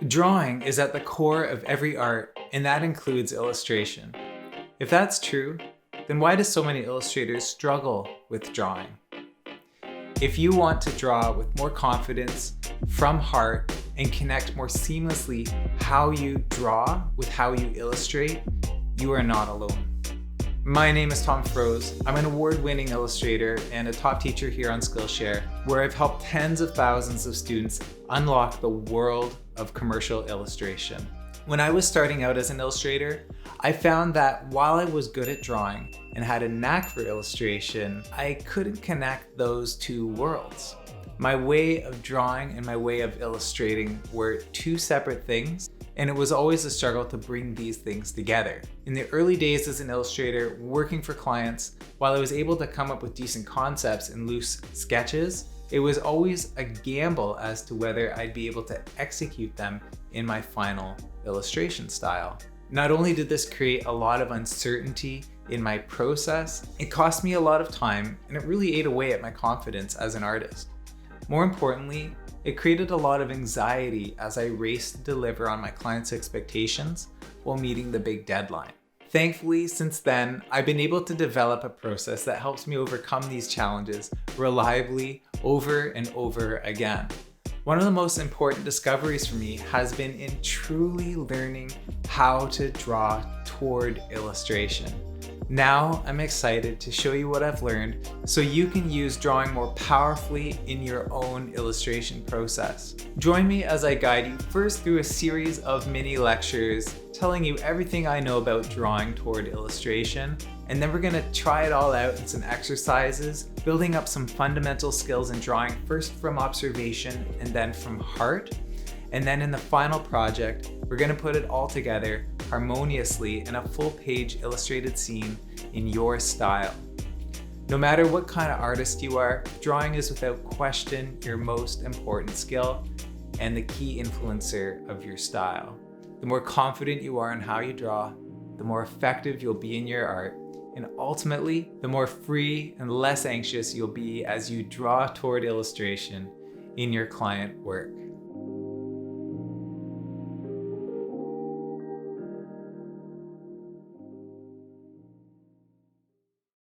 Drawing is at the core of every art, and that includes illustration. If that's true, then why do so many illustrators struggle with drawing? If you want to draw with more confidence, from heart, and connect more seamlessly how you draw with how you illustrate, you are not alone. My name is Tom Froese. I'm an award-winning illustrator and a top teacher here on Skillshare, where I've helped tens of thousands of students unlock the world of commercial illustration. When I was starting out as an illustrator, I found that while I was good at drawing and had a knack for illustration, I couldn't connect those two worlds. My way of drawing and my way of illustrating were two separate things, and it was always a struggle to bring these things together. In the early days as an illustrator, working for clients, while I was able to come up with decent concepts and loose sketches, it was always a gamble as to whether I'd be able to execute them in my final illustration style. Not only did this create a lot of uncertainty in my process, it cost me a lot of time, and it really ate away at my confidence as an artist. More importantly, it created a lot of anxiety as I raced to deliver on my clients' expectations while meeting the big deadline. Thankfully, since then, I've been able to develop a process that helps me overcome these challenges reliably over and over again. One of the most important discoveries for me has been in truly learning how to draw toward illustration. Now I'm excited to show you what I've learned so you can use drawing more powerfully in your own illustration process. Join me as I guide you first through a series of mini lectures telling you everything I know about drawing toward illustration, and then we're gonna try it all out in some exercises, building up some fundamental skills in drawing, first from observation and then from heart. And then in the final project, we're gonna put it all together harmoniously in a full-page illustrated scene in your style. No matter what kind of artist you are, drawing is without question your most important skill and the key influencer of your style. The more confident you are in how you draw, the more effective you'll be in your art, and ultimately, the more free and less anxious you'll be as you draw toward illustration in your client work.